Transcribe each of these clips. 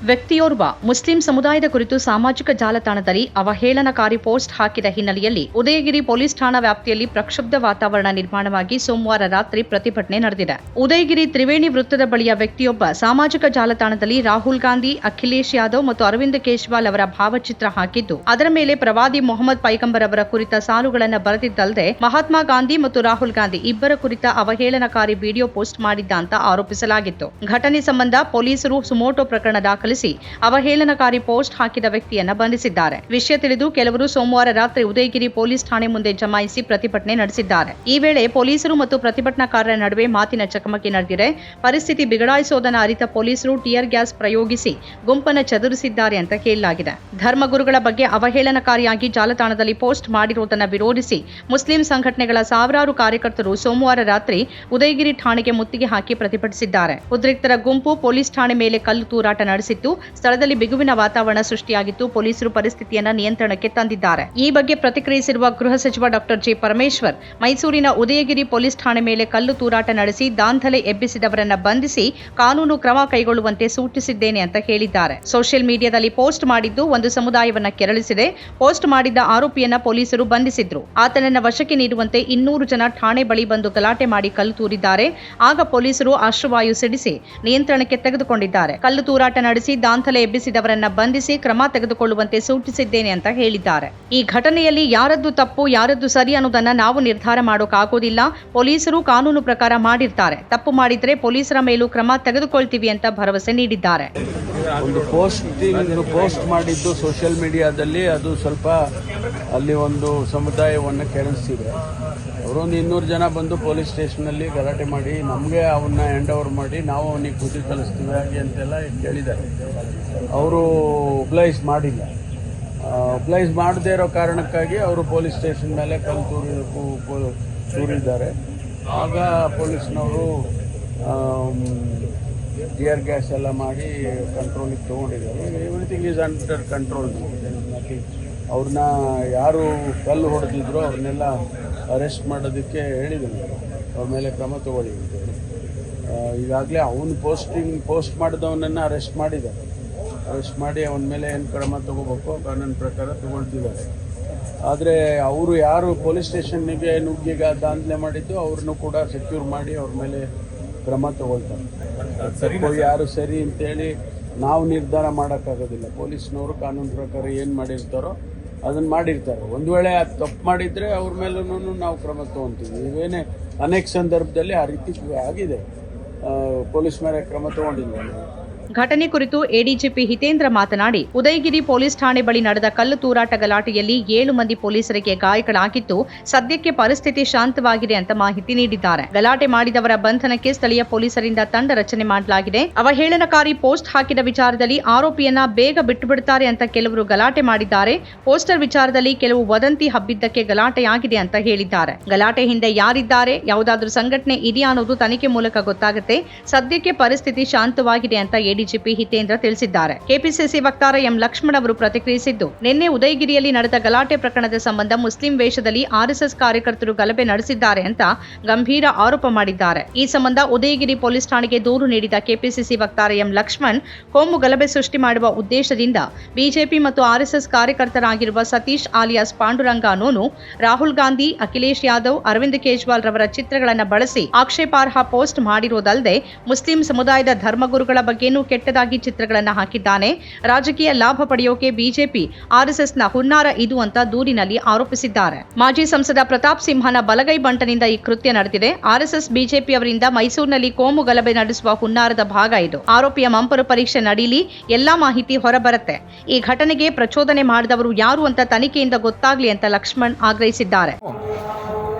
ವ್ಯಕ್ತಿಯೋರ್ವ Muslim ಸಮುದಾಯದ ಕುರಿತು ಸಾಮಾಜಿಕ ಜಾಲತಾಣದಲ್ಲಿ ಅವಹೇಳನಕಾರಿ ಪೋಸ್ಟ್ ಹಾಕಿದ ಹಿನ್ನೆಲೆಯಲ್ಲಿ ಉದಯಗಿರಿ ಪೊಲೀಸ್ ಠಾಣಾ ವ್ಯಾಪ್ತಿಯಲ್ಲಿ ಪ್ರಕ್ಷುಬ್ಧ ವಾತಾವರಣ ನಿರ್ಮಾಣವಾಗಿ ಸೋಮವಾರ ರಾತ್ರಿ ಪ್ರತಿಭಟನೆ ನಡೆದಿದೆ. ಉದಯಗಿರಿ ತ್ರಿವೇಣಿ ವೃತ್ತದ ಬಳಿಯ ವ್ಯಕ್ತಿಯೊಬ್ಬ ಸಾಮಾಜಿಕ ಜಾಲತಾಣದಲ್ಲಿ ರಾಹುಲ್ ಗಾಂಧಿ, ಅಖಿಲೇಶ್ ಯಾದವ್ ಮತ್ತು ಅರವಿಂದ್ ಕೇಜ್ರಿವಾಲ್ ಅವರ ಭಾವಚಿತ್ರ ಹಾಕಿದ್ದು, ಅದರ ಮೇಲೆ ಪ್ರವಾದಿ ಮೊಹಮ್ಮದ್ ಪೈಗಂಬರ್ ಅವರ ಕುರಿತ ಸಾಲುಗಳನ್ನು ಬರೆದಿದ್ದಲ್ಲದೆ ಮಹಾತ್ಮ ಗಾಂಧಿ ಮತ್ತು ರಾಹುಲ್ ಗಾಂಧಿ ಇಬ್ಬರ ಕುರಿತ ಅವಹೇಳನಕಾರಿ ವಿಡಿಯೋ ಪೋಸ್ಟ್ ಮಾಡಿದ್ದ ಅಂತ ಆರೋಪಿಸಲಾಗಿತ್ತು. ಘಟನೆ ಸಂಬಂಧ ಪೊಲೀಸರು ಸುಮೋಟೋ ಪ್ರಕರಣ ದಾಖಲಿಸಿ ಅವಹೇಳನಕಾರಿ ಪೋಸ್ಟ್ ಹಾಕಿದ ವ್ಯಕ್ತಿಯನ್ನ ಬಂಧಿಸಿದ್ದಾರೆ. ವಿಷಯ ತಿಳಿದು ಕೆಲವರು ಸೋಮವಾರ ರಾತ್ರಿ ಉದಯಗಿರಿ ಪೊಲೀಸ್ ಠಾಣೆ ಮುಂದೆ ಜಮಾಯಿಸಿ ಪ್ರತಿಭಟನೆ ನಡೆಸಿದ್ದಾರೆ. ಈ ವೇಳೆ ಪೊಲೀಸರು ಮತ್ತು ಪ್ರತಿಭಟನಾಕಾರರ ನಡುವೆ ಮಾತಿನ ಚಕಮಕಿ ನಡೆದಿದೆ. ಪರಿಸ್ಥಿತಿ ಬಿಗಡಾಯಿಸುವುದನ್ನು ಅರಿತ ಪೊಲೀಸರು ಟಿಯರ್ ಗ್ಯಾಸ್ ಪ್ರಯೋಗಿಸಿ ಗುಂಪನ್ನು ಚದುರಿಸಿದ್ದಾರೆ ಅಂತ ಹೇಳಲಾಗಿದೆ. ಧರ್ಮಗುರುಗಳ ಬಗ್ಗೆ ಅವಹೇಳನಕಾರಿಯಾಗಿ ಜಾಲತಾಣದಲ್ಲಿ ಪೋಸ್ಟ್ ಮಾಡಿರುವುದನ್ನು ವಿರೋಧಿಸಿ ಮುಸ್ಲಿಂ ಸಂಘಟನೆಗಳ ಸಾವಿರಾರು ಕಾರ್ಯಕರ್ತರು ಸೋಮವಾರ ರಾತ್ರಿ ಉದಯಗಿರಿ ಠಾಣೆಗೆ ಮುತ್ತಿಗೆ ಹಾಕಿ ಪ್ರತಿಭಟಿಸಿದ್ದಾರೆ. ಉದ್ರಿಕ್ತರ ಗುಂಪು ಪೊಲೀಸ್ ಠಾಣೆ ಮೇಲೆ ಕಲ್ಲು ತೂರಾಟ ನಡೆಸಿತ್ತು. ಸ್ಥಳದಲ್ಲಿ ಬಿಗುವಿನ ವಾತಾವರಣ ಸೃಷ್ಟಿಯಾಗಿತ್ತು. ಪೊಲೀಸರು ಪರಿಸ್ಥಿತಿಯನ್ನು ನಿಯಂತ್ರಣಕ್ಕೆ ತಂದಿದ್ದಾರೆ. ಈ ಬಗ್ಗೆ ಪ್ರತಿಕ್ರಿಯಿಸಿರುವ ಗೃಹ ಸಚಿವ ಡಾಕ್ಟರ್ ಜಿ. ಪರಮೇಶ್ವರ್, ಮೈಸೂರಿನ ಉದಯಗಿರಿ ಪೊಲೀಸ್ ಠಾಣೆ ಮೇಲೆ ಕಲ್ಲು ತೂರಾಟ ನಡೆಸಿ ದಾಂಧಲೆ ಎಬ್ಬಿಸಿದವರನ್ನ ಬಂಧಿಸಿ ಕಾನೂನು ಕ್ರಮ ಕೈಗೊಳ್ಳುವಂತೆ ಸೂಚಿಸಿದ್ದೇನೆ ಅಂತ ಹೇಳಿದ್ದಾರೆ. ಸೋಷಿಯಲ್ ಮೀಡಿಯಾದಲ್ಲಿ ಪೋಸ್ಟ್ ಮಾಡಿದ್ದು ಒಂದು ಸಮುದಾಯವನ್ನ ಕೆರಳಿಸಿದೆ. ಪೋಸ್ಟ್ ಮಾಡಿದ್ದ ಆರೋಪಿಯನ್ನ ಪೊಲೀಸರು ಬಂಧಿಸಿದ್ರು. ಆತನನ್ನ ವಶಕ್ಕೆ ನೀಡುವಂತೆ 200 ಜನ ಠಾಣೆ ಬಳಿ ಬಂದು ಗಲಾಟೆ ಮಾಡಿ ಕಲ್ಲು ತೂರಿದ್ದಾರೆ. ಆಗ ಪೊಲೀಸರು ಅಶ್ರುವಾಯು ಸಿಡಿಸಿ ನಿಯಂತ್ರಣಕ್ಕೆ ತೆಗೆದುಕೊಂಡಿದ್ದಾರೆ. ಕಲ್ಲು ತೂರಾಟ ನಡೆಸಿ ದಾಂಧಲೆ ಎಬ್ಬಿಸಿದವರನ್ನ ಬಂಧಿಸಿ ಕ್ರಮ ತೆಗೆದುಕೊಳ್ಳುವಂತೆ ಸೂಚಿಸಿದ್ದೇನೆ ಅಂತ ಹೇಳಿದ್ದಾರೆ. ಈ ಘಟನೆಯಲ್ಲಿ ಯಾರದ್ದು ತಪ್ಪು ಯಾರದ್ದು ಸರಿ ಅನ್ನೋದನ್ನ ನಾವು ನಿರ್ಧಾರ ಮಾಡೋಕ್ಕಾಗೋದಿಲ್ಲ. ಪೊಲೀಸರು ಕಾನೂನು ಪ್ರಕಾರ ಮಾಡಿರ್ತಾರೆ. ತಪ್ಪು ಮಾಡಿದ್ರೆ ಪೊಲೀಸರ ಮೇಲೂ ಕ್ರಮ ತೆಗೆದುಕೊಳ್ತೀವಿ ಅಂತ ಭರವಸೆ ನೀಡಿದ್ದಾರೆ. ಒಂದು ಪೋಸ್ಟ್ ಮಾಡಿದ್ದು ಸೋಷಿಯಲ್ ಮೀಡಿಯಾದಲ್ಲಿ ಅದು ಸ್ವಲ್ಪ ಅಲ್ಲಿ ಒಂದು ಸಮುದಾಯವನ್ನು ಕೆರಳಿಸಿದೆ. ಅವರೊಂದು 200 ಜನ ಬಂದು ಪೊಲೀಸ್ ಸ್ಟೇಷನಲ್ಲಿ ಗಲಾಟೆ ಮಾಡಿ ನಮಗೆ ಅವನ್ನ ಹ್ಯಾಂಡ್ ಓವರ್ ಮಾಡಿ ನಾವು ಅವನಿಗೆ ಬುದ್ಧಿ ಕಲಿಸ್ತೀವಿ ಹಾಗೆ ಅಂತೆಲ್ಲ ಹೇಳಿದ್ದಾರೆ. ಅವರು ಒಬ್ಲೈಸ್ ಮಾಡಿಲ್ಲ. ಒಬ್ಲೈಸ್ ಮಾಡದೇ ಇರೋ ಕಾರಣಕ್ಕಾಗಿ ಅವರು ಪೊಲೀಸ್ ಸ್ಟೇಷನ್ ಮೇಲೆ ಕಲ್ಲು ತೂರಿದ್ದಾರೆ. ಆಗ ಪೊಲೀಸ್ನವರು ಟಿಯರ್ ಗ್ಯಾಸ್ ಎಲ್ಲ ಮಾಡಿ ಕಂಟ್ರೋಲಿಗೆ ತೊಗೊಂಡಿದ್ದಾರೆ. Everything is under control. ಅವ್ರನ್ನ ಯಾರು ಕಲ್ಲು ಹೊಡೆದಿದ್ರು ಅವ್ರನ್ನೆಲ್ಲ ಅರೆಸ್ಟ್ ಮಾಡೋದಕ್ಕೆ ಹೇಳಿದ್ರು. ಅವ್ರ ಮೇಲೆ ಕ್ರಮ ತಗೊಳ್ಳಿ ಅಂತೇಳಿ ಈಗಾಗಲೇ ಅವನು ಪೋಸ್ಟ್ ಮಾಡಿದವನನ್ನು ಅರೆಸ್ಟ್ ಮಾಡಿದ್ದಾರೆ. ಅರೆಸ್ಟ್ ಮಾಡಿ ಅವನ ಮೇಲೆ ಏನು ಕ್ರಮ ತಗೋಬೇಕು ಕಾನೂನು ಪ್ರಕಾರ ತಗೊಳ್ತಿದ್ದಾರೆ. ಆದರೆ ಅವರು ಯಾರು ಪೊಲೀಸ್ ಸ್ಟೇಷನ್ನಿಗೆ ನುಗ್ಗಿಗ ದಾಂಧಲೆ ಮಾಡಿದ್ದು ಅವ್ರನ್ನೂ ಕೂಡ ಸೆಕ್ಯೂರ್ ಮಾಡಿ ಅವ್ರ ಮೇಲೆ ಕ್ರಮ ತಗೊಳ್ತಾರೆ. ಯಾರು ಸರಿ ಅಂತೇಳಿ ನಾವು ನಿರ್ಧಾರ ಮಾಡೋಕ್ಕಾಗೋದಿಲ್ಲ. ಪೊಲೀಸ್ನವರು ಕಾನೂನು ಪ್ರಕಾರ ಏನು ಮಾಡಿರ್ತಾರೋ ಅದನ್ನು ಮಾಡಿರ್ತಾರೆ. ಒಂದು ವೇಳೆ ಅದು ತಪ್ಪು ಮಾಡಿದರೆ ಅವ್ರ ಮೇಲೂ ನಾವು ಕ್ರಮ ತೊಗೊತೀವಿ. ಇವೇನೇ ಅನೇಕ ಸಂದರ್ಭದಲ್ಲಿ ಆ ರೀತಿ ಆಗಿದೆ. ಪೊಲೀಸ್ ಮೇಲೆ ಕ್ರಮ ತೊಗೊಂಡಿಲ್ಲ. ಘಟನೆ ಕುರಿತು ಎಡಿಜಿಪಿ ಹಿತೇಂದ್ರ ಮಾತನಾಡಿ, ಉದಯಗಿರಿ ಪೊಲೀಸ್ ಠಾಣೆ ಬಳಿ ನಡೆದ ಕಲ್ಲು ತೂರಾಟ ಗಲಾಟೆಯಲ್ಲಿ 7 ಮಂದಿ ಪೊಲೀಸರಿಗೆ ಗಾಯಗಳಾಗಿದ್ದು, ಸದ್ಯಕ್ಕೆ ಪರಿಸ್ಥಿತಿ ಶಾಂತವಾಗಿದೆ ಅಂತ ಮಾಹಿತಿ ನೀಡಿದ್ದಾರೆ. ಗಲಾಟೆ ಮಾಡಿದವರ ಬಂಧನಕ್ಕೆ ಸ್ಥಳೀಯ ಪೊಲೀಸರಿಂದ ತಂಡ ರಚನೆ ಮಾಡಲಾಗಿದೆ. ಅವಹೇಳನಕಾರಿ ಪೋಸ್ಟ್ ಹಾಕಿದ ವಿಚಾರದಲ್ಲಿ ಆರೋಪಿಯನ್ನ ಬೇಗ ಬಿಟ್ಟುಬಿಡುತ್ತಾರೆ ಅಂತ ಕೆಲವರು ಗಲಾಟೆ ಮಾಡಿದ್ದಾರೆ. ಪೋಸ್ಟರ್ ವಿಚಾರದಲ್ಲಿ ಕೆಲವು ವದಂತಿ ಹಬ್ಬಿದ್ದಕ್ಕೆ ಗಲಾಟೆಯಾಗಿದೆ ಅಂತ ಹೇಳಿದ್ದಾರೆ. ಗಲಾಟೆ ಹಿಂದೆ ಯಾರಿದ್ದಾರೆ, ಯಾವುದಾದ್ರೂ ಸಂಘಟನೆ ಇದೆಯಾ ಅನ್ನೋದು ತನಿಖೆ ಮೂಲಕ ಗೊತ್ತಾಗುತ್ತೆ. ಸದ್ಯಕ್ಕೆ ಪರಿಸ್ಥಿತಿ ಶಾಂತವಾಗಿದೆ ಅಂತ ಎಡಿಜಿಪಿ ಹಿತೇಂದ್ರ ತಿಳಿಸಿದ್ದಾರೆ. ಕೆಪಿಸಿಸಿ ವಕ್ತಾರ ಎಂ. ಲಕ್ಷ್ಮಣ್ ಅವರು ಪ್ರತಿಕ್ರಿಯಿಸಿದ್ದು, ನಿನ್ನೆ ಉದಯಗಿರಿಯಲ್ಲಿ ನಡೆದ ಗಲಾಟೆ ಪ್ರಕರಣದ ಸಂಬಂಧ ಮುಸ್ಲಿಂ ವೇಷದಲ್ಲಿ ಆರ್ಎಸ್ಎಸ್ ಕಾರ್ಯಕರ್ತರು ಗಲಭೆ ನಡೆಸಿದ್ದಾರೆ ಅಂತ ಗಂಭೀರ ಆರೋಪ ಮಾಡಿದ್ದಾರೆ. ಈ ಸಂಬಂಧ ಉದಯಗಿರಿ ಪೊಲೀಸ್ ಠಾಣೆಗೆ ದೂರು ನೀಡಿದ ಕೆಪಿಸಿಸಿ ವಕ್ತಾರ ಎಂ. ಲಕ್ಷ್ಮಣ್, ಕೋಮು ಗಲಭೆ ಸೃಷ್ಟಿ ಮಾಡುವ ಉದ್ದೇಶದಿಂದ ಬಿಜೆಪಿ ಮತ್ತು ಆರ್ಎಸ್ಎಸ್ ಕಾರ್ಯಕರ್ತರಾಗಿರುವ ಸತೀಶ್ ಆಲಿಯಾಸ್ ಪಾಂಡುರಂಗ ಅನ್ನೋನು ರಾಹುಲ್ ಗಾಂಧಿ, ಅಖಿಲೇಶ್ ಯಾದವ್, ಅರವಿಂದ್ ಕೇಜ್ರಿವಾಲ್ ರವರ ಚಿತ್ರಗಳನ್ನು ಬಳಸಿ ಆಕ್ಷೇಪಾರ್ಹ ಪೋಸ್ಟ್ ಮಾಡಿರುವುದಲ್ಲದೆ ಮುಸ್ಲಿಂ ಸಮುದಾಯದ ಧರ್ಮಗುರುಗಳ ಬಗ್ಗೆನೂ ಕೆಟ್ಟದಾಗಿ ಚಿತ್ರಗಳನ್ನು ಹಾಕಿದ್ದಾನೆ. ರಾಜಕೀಯ ಲಾಭ ಪಡೆಯೋಕೆ ಬಿಜೆಪಿ ಆರ್ಎಸ್ಎಸ್ನ ಹುನ್ನಾರ ಇದು ಅಂತ ದೂರಿನಲ್ಲಿ ಆರೋಪಿಸಿದ್ದಾರೆ. ಮಾಜಿ ಸಂಸದ ಪ್ರತಾಪ್ ಸಿಂಹನ ಬಲಗೈ ಬಂಟನಿಂದ ಈ ಕೃತ್ಯ ನಡೆದಿದೆ. ಆರ್ಎಸ್ಎಸ್ ಬಿಜೆಪಿ ಅವರಿಂದ ಮೈಸೂರಿನಲ್ಲಿ ಕೋಮು ಗಲಭೆ ನಡೆಸುವ ಹುನ್ನಾರದ ಭಾಗ ಇದು. ಆರೋಪಿಯ ಮಂಪರು ಪರೀಕ್ಷೆ ನಡೀಲಿ, ಎಲ್ಲಾ ಮಾಹಿತಿ ಹೊರಬರುತ್ತೆ. ಈ ಘಟನೆಗೆ ಪ್ರಚೋದನೆ ಮಾಡಿದವರು ಯಾರು ಅಂತ ತನಿಖೆಯಿಂದ ಗೊತ್ತಾಗ್ಲಿ ಅಂತ ಲಕ್ಷ್ಮಣ್ ಆಗ್ರಹಿಸಿದ್ದಾರೆ.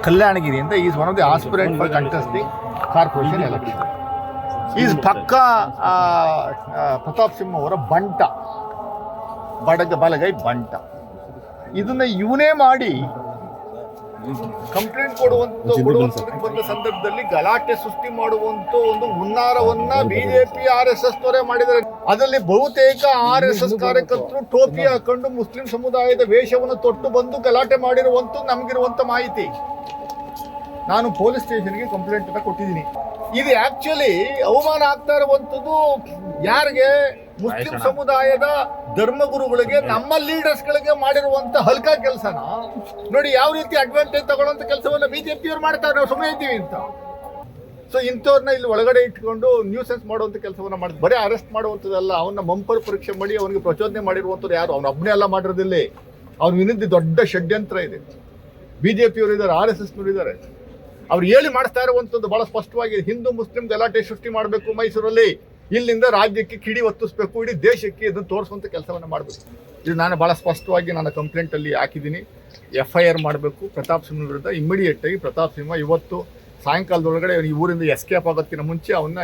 ಕಲ್ಯಾಣಗಿರಿಯಿಂದ is one of the aspirant for contesting corporation election. Is ಪಕ್ಕ ಪ್ರತಾಪ್ ಸಿಂಹ ಅವರ ಬಂಟ, ಬಲಗೈ ಬಂಟ. ಇದನ್ನ ಇವನೇ ಮಾಡಿ ಕಂಪ್ಲೇಂಟ್ ಕೊಡುವಂತ ಸಂದರ್ಭದಲ್ಲಿ ಗಲಾಟೆ ಸೃಷ್ಟಿ ಮಾಡುವಂತ ಒಂದು ಹುನ್ನಾರವನ್ನ ಬಿಜೆಪಿ RSS ತೋರೆ ಮಾಡಿದ್ದಾರೆ. ಅದರಲ್ಲಿ ಬಹುತೇಕ RSS ಕಾರ್ಯಕರ್ತರು ಟೋಪಿ ಹಾಕೊಂಡು ಮುಸ್ಲಿಂ ಸಮುದಾಯದ ವೇಷವನ್ನು ತೊಟ್ಟು ಬಂದು ಗಲಾಟೆ ಮಾಡಿರುವಂತ ನಮಗಿರುವಂತ ಮಾಹಿತಿ. ನಾನು ಪೊಲೀಸ್ ಸ್ಟೇಷನ್ಗೆ ಕಂಪ್ಲೇಂಟ್ ಕೊಟ್ಟಿದ್ದೀನಿ. ಇದು ಆಕ್ಚುಲಿ ಅವಮಾನ ಆಗ್ತಾ ಇರುವಂಥದ್ದು ಯಾರಿಗೆ? ಮುಸ್ಲಿಂ ಸಮುದಾಯದ ಧರ್ಮಗುರುಗಳಿಗೆ ನಮ್ಮ ಲೀಡರ್ಸ್ ಗಳಿಗೆ ಮಾಡಿರುವಂತ ಹಲ್ಕ ಕೆಲಸನ ನೋಡಿ ಯಾವ ರೀತಿ ಅಡ್ವಾಂಟೇಜ್ ತಗೊಳ್ಳುವಂತ ಕೆಲಸವನ್ನ ಬಿಜೆಪಿಯವ್ರು ಮಾಡ್ತಾರೆ, ನಾವು ಸುಮ್ಮನೆ ಇದ್ದೀವಿ ಅಂತ. ಸೊ ಇಂಥವ್ರನ್ನ ಇಲ್ಲಿ ಒಳಗಡೆ ಇಟ್ಕೊಂಡು ನ್ಯೂಸೆನ್ಸ್ ಮಾಡುವಂತ ಕೆಲಸವನ್ನ ಮಾಡಿದ್ರು. ಬರೀ ಅರೆಸ್ಟ್ ಮಾಡುವಂಥದ್ದಲ್ಲ, ಅವನ್ನ ಮಂಪರ್ ಪರೀಕ್ಷೆ ಮಾಡಿ ಅವನಿಗೆ ಪ್ರಚೋದನೆ ಮಾಡಿರುವಂಥದ್ದು ಯಾರು? ಅವ್ನ ಒಬ್ಬನೇ ಎಲ್ಲ ಮಾಡಿರೋದಿಲ್ಲ, ಅವ್ನ ವಿರುದ್ಧ ದೊಡ್ಡ ಷಡ್ಯಂತ್ರ ಇದೆ. ಬಿಜೆಪಿಯವರು ಇದ್ದಾರೆ, RSS ನವರು ಇದ್ದಾರೆ. ಅವ್ರು ಹೇಳಿ ಮಾಡಿಸ್ತಾ ಇರುವಂಥದ್ದು ಬಹಳ ಸ್ಪಷ್ಟವಾಗಿ ಹಿಂದೂ ಮುಸ್ಲಿಂ ಗಲಾಟೆ ಸೃಷ್ಟಿ ಮಾಡಬೇಕು ಮೈಸೂರಲ್ಲಿ, ಇಲ್ಲಿಂದ ರಾಜ್ಯಕ್ಕೆ ಕಿಡಿ ಒತ್ತಿಸ್ಬೇಕು, ಇಡೀ ದೇಶಕ್ಕೆ ಇದನ್ನು ತೋರಿಸುವಂಥ ಕೆಲಸವನ್ನು ಮಾಡಬೇಕು. ಇದು ನಾನು ಭಾಳ ಸ್ಪಷ್ಟವಾಗಿ ನನ್ನ ಕಂಪ್ಲೇಂಟಲ್ಲಿ ಹಾಕಿದ್ದೀನಿ. FIR ಮಾಡಬೇಕು ಪ್ರತಾಪ್ ಸಿಂಹ ವಿರುದ್ಧ. ಇಮಿಡಿಯೇಟಾಗಿ ಪ್ರತಾಪ್ ಸಿಂಹ ಇವತ್ತು ಸಾಯಂಕಾಲದೊಳಗಡೆ ಈ ಊರಿಂದ ಎಸ್ಕೇಪ್ ಆಗೋದಕ್ಕಿಂತ ಮುಂಚೆ ಅವನ್ನ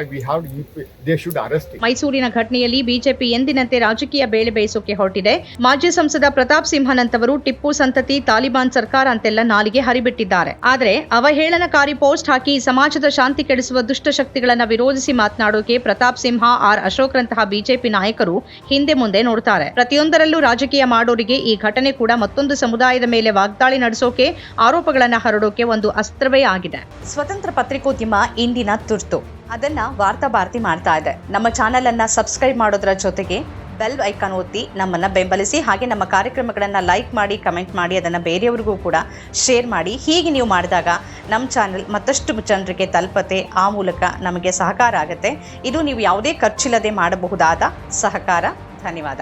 ದೇ ಶುಡ್ ಅರೆಸ್ಟ್. ಮೈಸೂರಿನ ಘಟನೆಯಲ್ಲಿ ಬಿಜೆಪಿ ಎಂದಿನಂತೆ ರಾಜಕೀಯ ಬೇಳೆ ಬೇಯಿಸೋಕೆ ಹೊರಟಿದೆ. ಮಾಜಿ ಸಂಸದ ಪ್ರತಾಪ್ ಸಿಂಹನಂತವರು ಟಿಪ್ಪು ಸಂತತಿ, ತಾಲಿಬಾನ್ ಸರ್ಕಾರ ಅಂತೆಲ್ಲ ನಾಲಿಗೆ ಹರಿಬಿಟ್ಟಿದ್ದಾರೆ. ಆದರೆ ಅವಹೇಳನಕಾರಿ ಪೋಸ್ಟ್ ಹಾಕಿ ಸಮಾಜದ ಶಾಂತಿ ಕೆಡಿಸುವ ದುಷ್ಟಶಕ್ತಿಗಳನ್ನ ವಿರೋಧಿಸಿ ಮಾತನಾಡೋಕೆ ಪ್ರತಾಪ್ ಸಿಂಹ, ಅಶೋಕ್ ರಂತಹ ಬಿಜೆಪಿ ನಾಯಕರು ಹಿಂದೆ ಮುಂದೆ ನೋಡ್ತಾರೆ. ಪ್ರತಿಯೊಂದರಲ್ಲೂ ರಾಜಕೀಯ ಮಾಡೋರಿಗೆ ಈ ಘಟನೆ ಕೂಡ ಮತ್ತೊಂದು ಸಮುದಾಯದ ಮೇಲೆ ವಾಗ್ದಾಳಿ ನಡೆಸೋಕೆ, ಆರೋಪಗಳನ್ನ ಹರಡೋಕೆ ಒಂದು ಅಸ್ತ್ರವೇ ಆಗಿದೆ. ಸ್ವತಂತ್ರ ಪತ್ರಿಕೋದ್ಯಮ ಇಂದಿನ ತುರ್ತು, ಅದನ್ನ ವಾರ್ತಾ ಭಾರತಿ ಮಾಡ್ತಾ ಇದೆ. ನಮ್ಮ ಚಾನೆಲ್ ಅನ್ನ ಸಬ್ಸ್ಕ್ರೈಬ್ ಮಾಡೋದ್ರ ಜೊತೆಗೆ ಬೆಲ್ ಐಕಾನ್ ಒತ್ತಿ ನಮ್ಮನ್ನ ಬೆಂಬಲಿಸಿ. ಹಾಗೆ ನಮ್ಮ ಕಾರ್ಯಕ್ರಮಗಳನ್ನ ಲೈಕ್ ಮಾಡಿ, ಕಮೆಂಟ್ ಮಾಡಿ, ಅದನ್ನ ಬೇರೆಯವರಿಗೂ ಕೂಡ ಶೇರ್ ಮಾಡಿ. ಹೀಗೆ ನೀವು ಮಾಡಿದಾಗ ನಮ್ಮ ಚಾನೆಲ್ ಮತ್ತಷ್ಟು ಜನರಿಗೆ ತಲುಪತ್ತೆ, ಆ ಮೂಲಕ ನಮಗೆ ಸಹಕಾರ ಆಗುತ್ತೆ. ಇದು ನೀವು ಯಾವುದೇ ಖರ್ಚಿಲ್ಲದೆ ಮಾಡಬಹುದಾದ ಸಹಕಾರ. ಧನ್ಯವಾದ.